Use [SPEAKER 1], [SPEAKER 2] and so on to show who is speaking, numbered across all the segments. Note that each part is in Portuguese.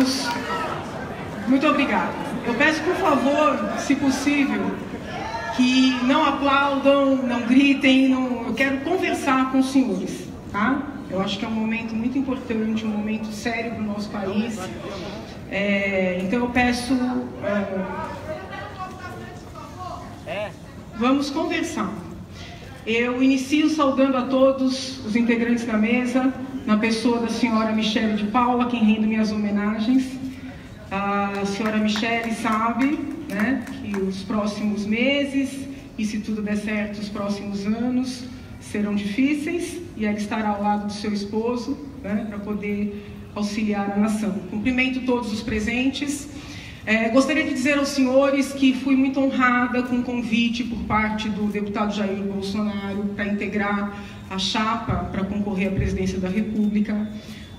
[SPEAKER 1] todos. Muito obrigada. Eu peço, por favor, se possível, que não aplaudam, não gritem, eu quero conversar com os senhores, tá? Eu acho que é um momento muito importante, um momento sério para o nosso país. Então eu peço... vamos conversar. Eu inicio saudando a todos os integrantes da mesa, na pessoa da senhora Michele de Paula, a quem rendo minhas homenagens. A senhora Michele sabe, né, que os próximos meses, e se tudo der certo, os próximos anos, serão difíceis, e ela estará ao lado do seu esposo, né, para poder auxiliar a nação. Cumprimento todos os presentes. Gostaria de dizer aos senhores que fui muito honrada com o convite por parte do deputado Jair Bolsonaro para integrar a chapa para concorrer à presidência da República.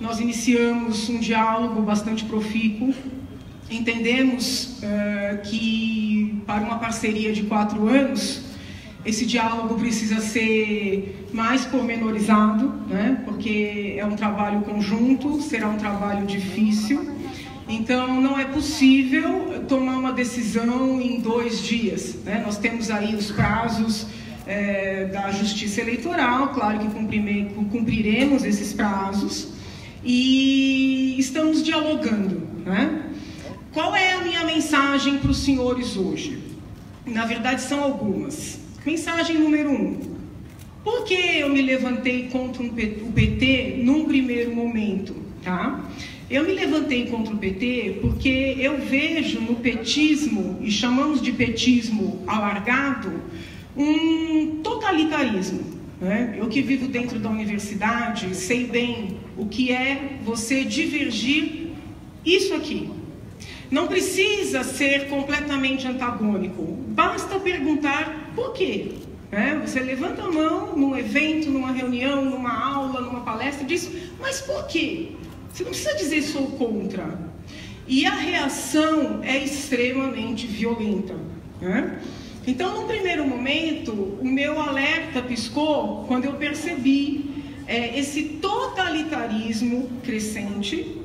[SPEAKER 1] Nós iniciamos um diálogo bastante profícuo. Entendemos que para uma parceria de 4 anos, esse diálogo precisa ser mais pormenorizado, né? Porque é um trabalho conjunto, será um trabalho difícil. Então, não é possível tomar uma decisão em 2 dias, né? Nós temos aí os prazos da Justiça Eleitoral, claro que cumpriremos esses prazos, e estamos dialogando, né? Qual é a minha mensagem para os senhores hoje? Na verdade, são algumas. Mensagem número 1. Por que eu me levantei contra o PT num primeiro momento, tá? Eu me levantei contra o PT porque eu vejo no petismo, e chamamos de petismo alargado, um totalitarismo, né? Eu que vivo dentro da universidade, sei bem o que é você divergir isso aqui. Não precisa ser completamente antagônico, basta perguntar por quê. Você levanta a mão num evento, numa reunião, numa aula, numa palestra, diz, mas por quê? Você não precisa dizer sou contra. E a reação é extremamente violenta, né? Então, num primeiro momento, o meu alerta piscou quando eu percebi esse totalitarismo crescente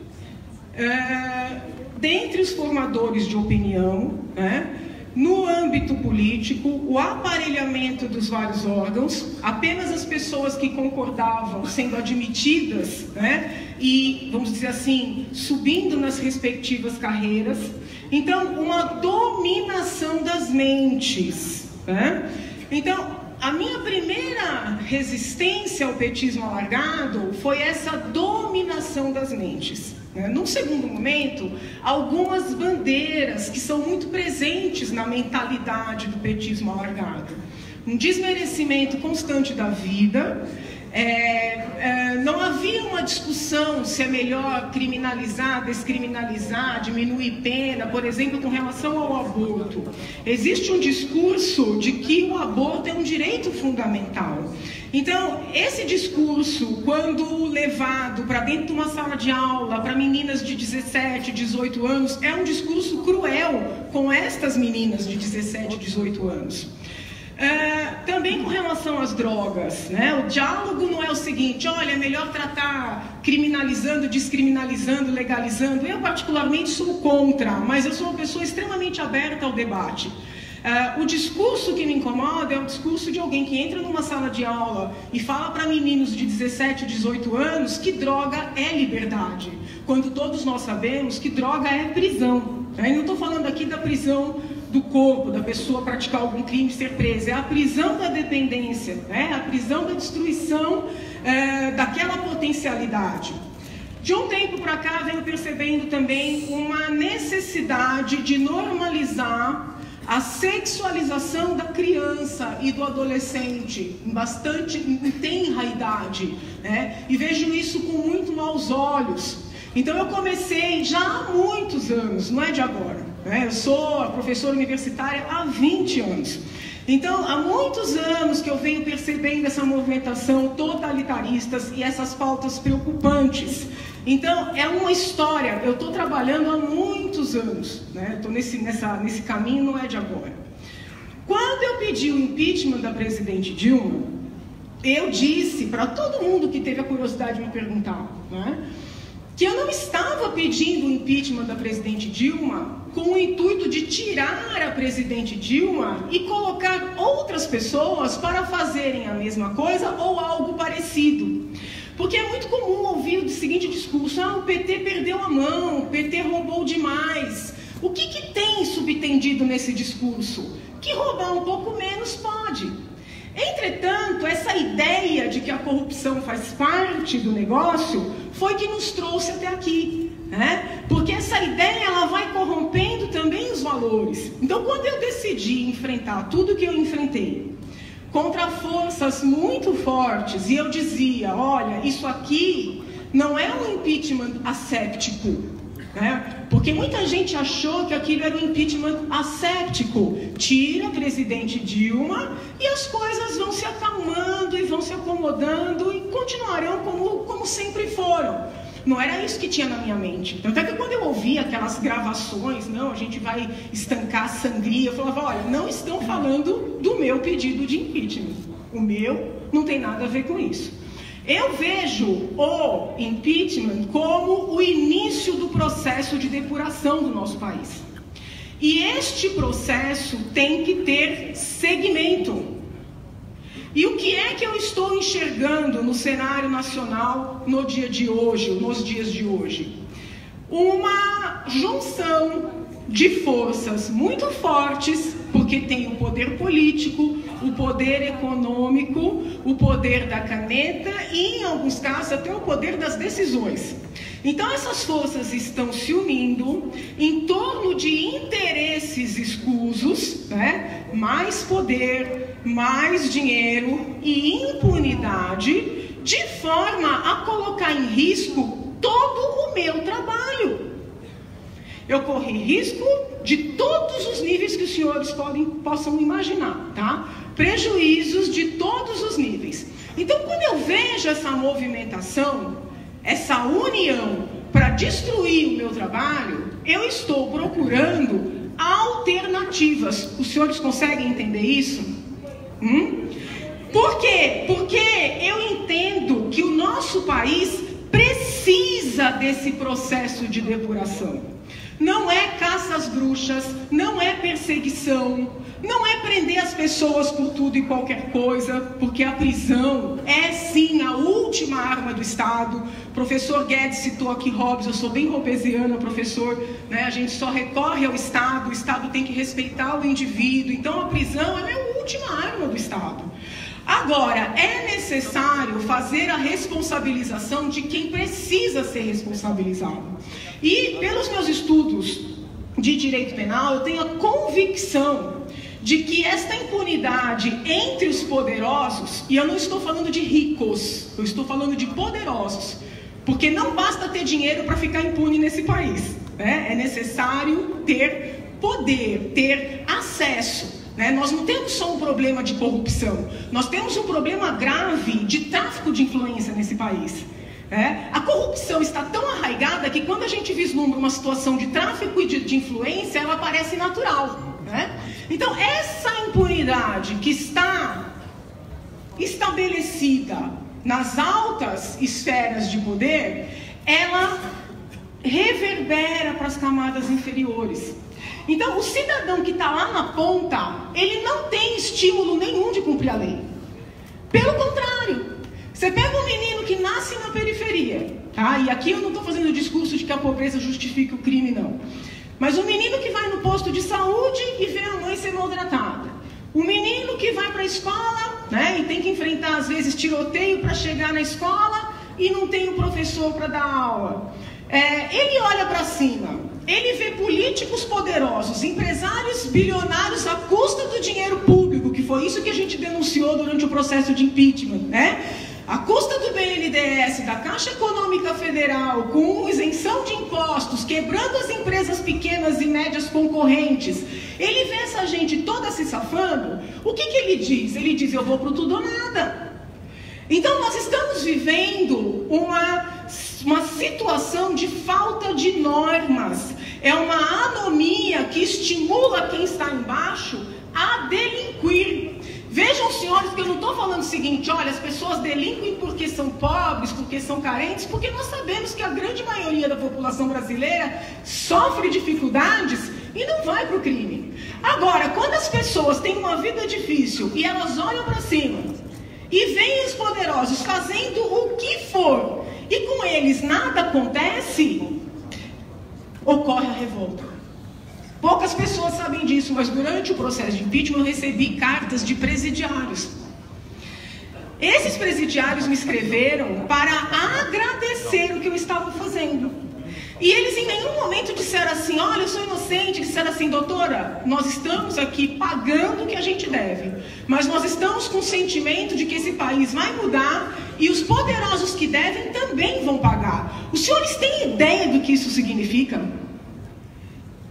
[SPEAKER 1] dentre os formadores de opinião, né? No âmbito político, o aparelhamento dos vários órgãos, apenas as pessoas que concordavam sendo admitidas, né? E, vamos dizer assim, subindo nas respectivas carreiras. Então, uma dominação das mentes, né? Então, a minha primeira resistência ao petismo alargado foi essa dominação das mentes. Num segundo momento, algumas bandeiras que são muito presentes na mentalidade do petismo alargado. Um desmerecimento constante da vida. Não havia uma discussão se é melhor criminalizar, descriminalizar, diminuir pena, por exemplo, com relação ao aborto. Existe um discurso de que o aborto é um direito fundamental. Então, esse discurso, quando levado para dentro de uma sala de aula, para meninas de 17, 18 anos, é um discurso cruel com estas meninas de 17, 18 anos. Também com relação às drogas, né? O diálogo não é o seguinte, olha, é melhor tratar criminalizando, descriminalizando, legalizando. Eu particularmente sou contra, mas eu sou uma pessoa extremamente aberta ao debate. O discurso que me incomoda é o discurso de alguém que entra numa sala de aula e fala para meninos de 17, 18 anos que droga é liberdade, quando todos nós sabemos que droga é prisão. Eu não estou falando aqui da prisão do corpo, da pessoa praticar algum crime e ser presa, é a prisão da dependência, né? A prisão da destruição daquela potencialidade. De um tempo para cá, venho percebendo também uma necessidade de normalizar a sexualização da criança e do adolescente, em tenra idade, né? E vejo isso com muito maus olhos. Então eu comecei já há muitos anos, não é de agora, né? Eu sou professora universitária há 20 anos. Então, há muitos anos que eu venho percebendo essa movimentação totalitarista e essas pautas preocupantes. Então, é uma história, eu estou trabalhando há muitos anos, né? Estou nesse caminho, não é de agora. Quando eu pedi o impeachment da presidente Dilma, eu disse para todo mundo que teve a curiosidade de me perguntar, né? que eu não estava pedindo o impeachment da presidente Dilma com o intuito de tirar a presidente Dilma e colocar outras pessoas para fazerem a mesma coisa ou algo parecido. Porque é muito comum ouvir o seguinte discurso: o PT perdeu a mão, o PT roubou demais. O que tem subtendido nesse discurso? Que roubar um pouco menos pode. Entretanto, essa ideia de que a corrupção faz parte do negócio foi que nos trouxe até aqui, né? Porque essa ideia ela vai corrompendo também os valores. Então, quando eu decidi enfrentar tudo que eu enfrentei contra forças muito fortes, e eu dizia: olha, isso aqui não é um impeachment asséptico, né? Porque muita gente achou que aquilo era um impeachment asséptico. Tira a presidente Dilma e as coisas vão se acalmando e vão se acomodando e continuarão como sempre foram. Não era isso que tinha na minha mente. Tanto é que quando eu ouvia aquelas gravações, não, a gente vai estancar a sangria, eu falava: olha, não estão falando do meu pedido de impeachment. O meu não tem nada a ver com isso. Eu vejo o impeachment como o início do processo de depuração do nosso país. E este processo tem que ter segmento. E o que é que eu estou enxergando no cenário nacional no dia de hoje, nos dias de hoje? Uma junção de forças muito fortes, porque tem o poder político, o poder econômico, o poder da caneta e, em alguns casos, até o poder das decisões. Então, essas forças estão se unindo em torno de interesses escusos, né? Mais poder, mais dinheiro e impunidade, de forma a colocar em risco todo o meu trabalho. Eu corri risco de todos os níveis que os senhores possam imaginar, tá? Prejuízos de todos os níveis. Então, quando eu vejo essa movimentação, essa união para destruir o meu trabalho, eu estou procurando alternativas. Os senhores conseguem entender isso? Por quê? Porque eu entendo que o nosso país precisa desse processo de depuração. Não é caça às bruxas, não é perseguição, não é prender as pessoas por tudo e qualquer coisa, porque a prisão é sim a última arma do Estado. O professor Guedes citou aqui Hobbes, eu sou bem hobbesiana, professor, né? A gente só recorre ao Estado, o Estado tem que respeitar o indivíduo, então a prisão é a última arma do Estado. Agora, é necessário fazer a responsabilização de quem precisa ser responsabilizado. E, pelos meus estudos de direito penal, eu tenho a convicção de que esta impunidade entre os poderosos, e eu não estou falando de ricos, eu estou falando de poderosos, porque não basta ter dinheiro para ficar impune nesse país, né? É necessário ter poder, ter acesso. Nós não temos só um problema de corrupção, nós temos um problema grave de tráfico de influência nesse país. A corrupção está tão arraigada que quando a gente vislumbra uma situação de tráfico e de influência, ela parece natural. Então, essa impunidade que está estabelecida nas altas esferas de poder, ela reverbera para as camadas inferiores. Então, o cidadão que está lá na ponta, ele não tem estímulo nenhum de cumprir a lei. Pelo contrário, você pega um menino que nasce na periferia, tá? E aqui eu não estou fazendo o discurso de que a pobreza justifica o crime, não. Mas o menino que vai no posto de saúde e vê a mãe ser maltratada. O menino que vai para a escola, né, e tem que enfrentar, às vezes, tiroteio para chegar na escola e não tem um professor para dar aula. Ele olha para cima, ele vê políticos poderosos, empresários bilionários à custa do dinheiro público, que foi isso que a gente denunciou durante o processo de impeachment, né? À custa do BNDES, da Caixa Econômica Federal, com isenção de impostos, quebrando as empresas pequenas e médias concorrentes. Ele vê essa gente toda se safando. O que ele diz? Ele diz: eu vou pro tudo ou nada. Então, nós estamos vivendo uma situação de falta de normas. É uma anomia que estimula quem está embaixo a delinquir. Vejam, senhores, que eu não estou falando o seguinte: olha, as pessoas delinquem porque são pobres, porque são carentes, porque nós sabemos que a grande maioria da população brasileira sofre dificuldades e não vai para o crime. Agora, quando as pessoas têm uma vida difícil e elas olham para cima e veem os poderosos fazendo o que for e com eles nada acontece, ocorre a revolta. Poucas pessoas sabem disso, mas durante o processo de impeachment eu recebi cartas de presidiários. Esses presidiários me escreveram para agradecer o que eu estava fazendo. E eles em nenhum momento disseram assim: olha, eu sou inocente. Disseram assim: doutora, nós estamos aqui pagando o que a gente deve, mas nós estamos com o sentimento de que esse país vai mudar e os poderosos que devem também vão pagar. Os senhores têm ideia do que isso significa?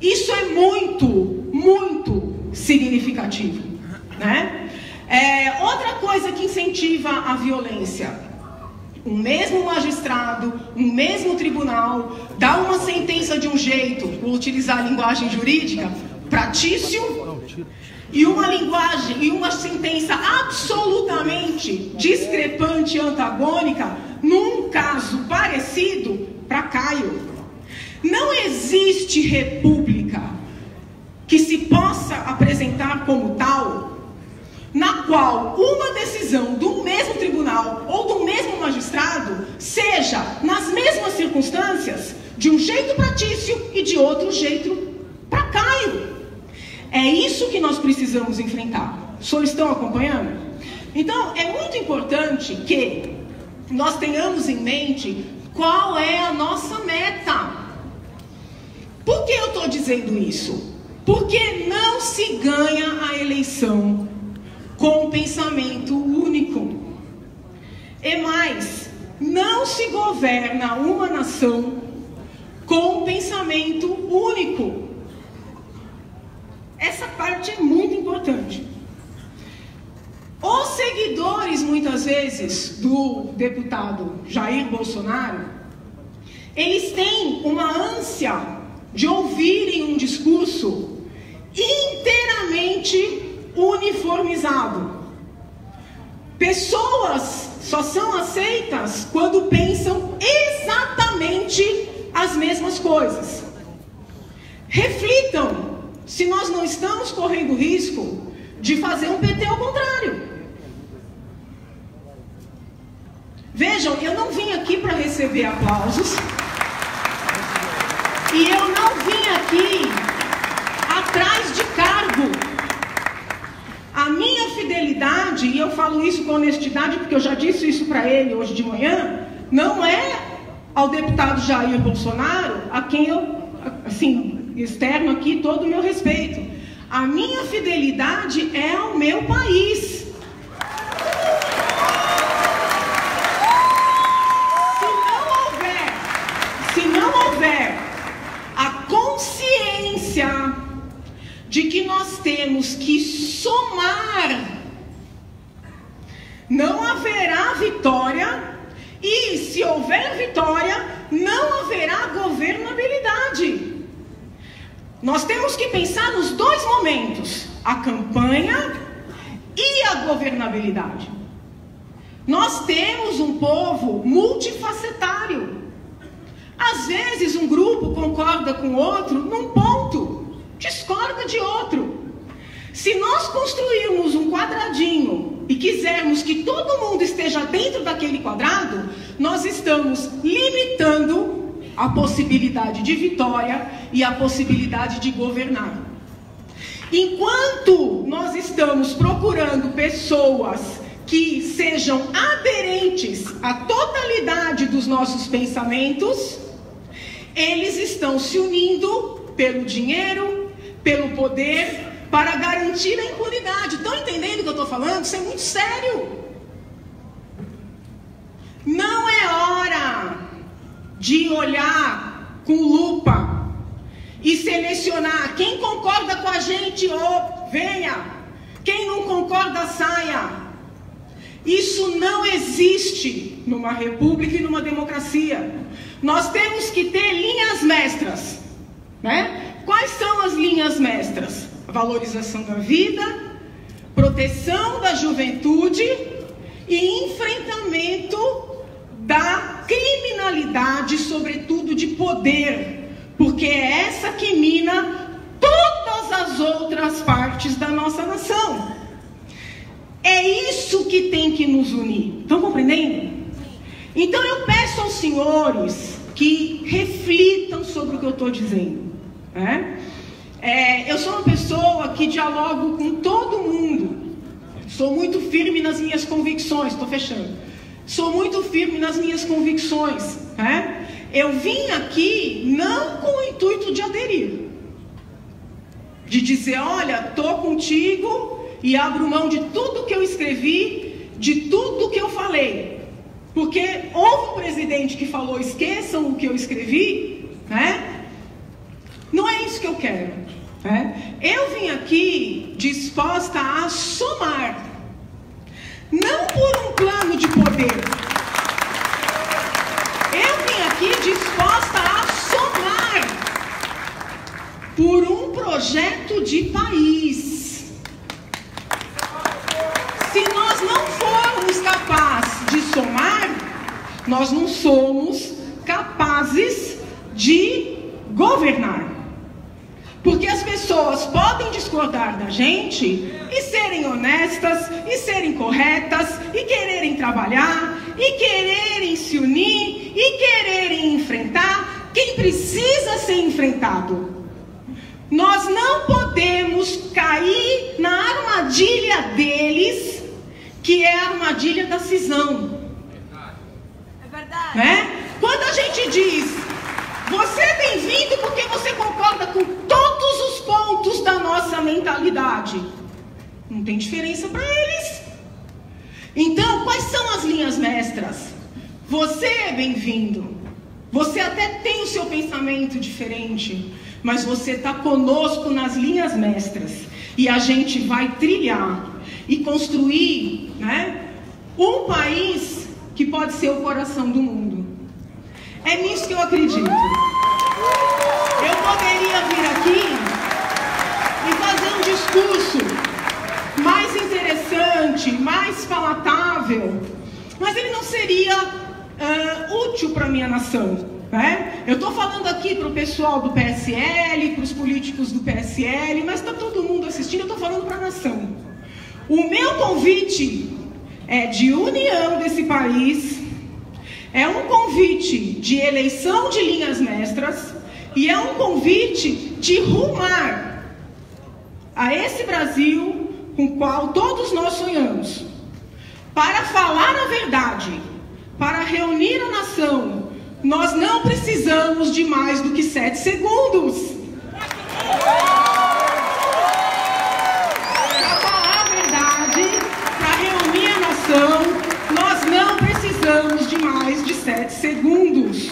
[SPEAKER 1] Isso é muito, muito significativo, né? Outra coisa que incentiva a violência: um mesmo magistrado, um mesmo tribunal dá uma sentença de um jeito, vou utilizar a linguagem jurídica, pratício, e uma sentença absolutamente discrepante e antagônica num caso parecido para Caio. Não existe república que se possa apresentar como tal, na qual uma decisão do mesmo tribunal ou do mesmo magistrado seja, nas mesmas circunstâncias, de um jeito pratício e de outro jeito para Caio. É isso que nós precisamos enfrentar. Os senhores estão acompanhando? Então, é muito importante que nós tenhamos em mente qual é a nossa meta. Por que eu estou dizendo isso? Porque não se ganha a eleição com um pensamento único. E mais, não se governa uma nação com um pensamento único. Essa parte é muito importante. Os seguidores, muitas vezes, do deputado Jair Bolsonaro, eles têm uma ânsia de ouvirem um discurso inteiramente uniformizado. Pessoas só são aceitas quando pensam exatamente as mesmas coisas. Reflitam se nós não estamos correndo risco de fazer um PT ao contrário. Vejam, eu não vim aqui para receber aplausos. E eu não vim aqui atrás de cargo. A minha fidelidade, e eu falo isso com honestidade porque eu já disse isso para ele hoje de manhã, não é ao deputado Jair Bolsonaro, a quem eu, assim, externo aqui todo o meu respeito. A minha fidelidade é ao meu país. Se não houver a consciência de que nós temos que somar, não haverá vitória, e se houver vitória, não haverá governabilidade. Nós temos que pensar nos dois momentos, a campanha e a governabilidade. Nós temos um povo multifacetário. Às vezes um grupo concorda com o outro num ponto, discorda de outro. Se nós construirmos um quadradinho e quisermos que todo mundo esteja dentro daquele quadrado, nós estamos limitando a possibilidade de vitória e a possibilidade de governar. Enquanto nós estamos procurando pessoas que sejam aderentes à totalidade dos nossos pensamentos, eles estão se unindo pelo dinheiro, pelo poder, para garantir a impunidade. Estão entendendo o que eu estou falando? Isso é muito sério. Não é hora de olhar com lupa e selecionar quem concorda com a gente, venha, quem não concorda, saia. Isso não existe numa república e numa democracia. Nós temos que ter linhas mestras, né? Quais são as linhas mestras? A valorização da vida, proteção da juventude e enfrentamento da criminalidade, sobretudo de poder, porque é essa que mina todas as outras partes da nossa nação. É isso que tem que nos unir. Estão compreendendo? Então eu peço aos senhores que reflitam sobre o que eu estou dizendo, né? Eu sou uma pessoa que dialogo com todo mundo. Sou muito firme nas minhas convicções. Estou fechando. Sou muito firme nas minhas convicções, né? Eu vim aqui não com o intuito de aderir, de dizer, olha, estou contigo e abro mão de tudo que eu escrevi, de tudo que eu falei. Porque houve um presidente que falou, esqueçam o que eu escrevi, né? Não é isso que eu quero, né? Eu vim aqui disposta a somar, não por um plano de poder. Eu vim aqui disposta a somar por um projeto de país. Se nós não formos capazes de somar, nós não somos capazes de governar. Porque as pessoas podem discordar da gente e serem honestas, e serem corretas, e quererem trabalhar, e quererem se unir, e quererem enfrentar quem precisa ser enfrentado. Nós não podemos cair na armadilha deles, que é a armadilha da cisão.
[SPEAKER 2] É verdade.
[SPEAKER 1] Né? Quando a gente diz, você é bem-vindo porque você concorda com todos os pontos da nossa mentalidade, não tem diferença para eles. Então, quais são as linhas mestras? Você é bem-vindo. Você até tem o seu pensamento diferente, mas você está conosco nas linhas mestras. E a gente vai trilhar e construir, né, um país que pode ser o coração do mundo. É nisso que eu acredito. Eu poderia vir aqui e fazer um discurso mais interessante, mais palatável, mas ele não seria útil para a minha nação, né? Eu estou falando aqui para o pessoal do PSL, para os políticos do PSL, mas está todo mundo assistindo, eu estou falando para a nação. O meu convite é de união desse país, é um convite de eleição de linhas mestras e é um convite de rumar a esse Brasil com o qual todos nós sonhamos, para falar a verdade, para reunir a nação. Nós não precisamos de mais do que 7 segundos. Para falar a verdade, para reunir a nação, nós não precisamos de mais de 7 segundos.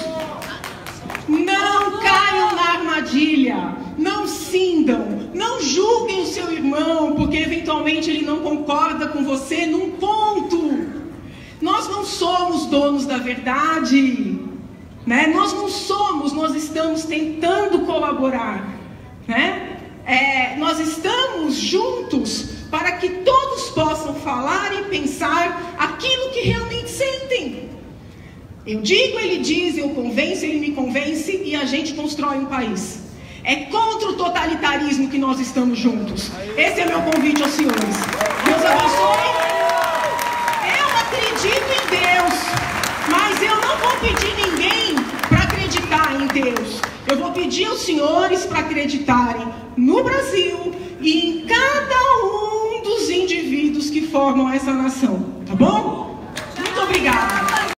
[SPEAKER 1] Não caiam na armadilha, não cindam, não julguem o seu irmão, porque eventualmente ele não concorda com você num ponto. Nós não somos donos da verdade, né? Nós não somos, nós estamos tentando colaborar, né? Nós estamos juntos para que todos possam falar e pensar aquilo que realmente sentem. Eu digo, ele diz, eu convenço, ele me convence e a gente constrói um país. É contra o totalitarismo que nós estamos juntos. Esse é meu convite aos senhores. Deus abençoe. Eu acredito em Deus, mas eu não vou pedir ninguém para acreditar em Deus. Eu vou pedir aos senhores para acreditarem no Brasil e em cada um dos indivíduos que formam essa nação. Tá bom? Muito obrigada.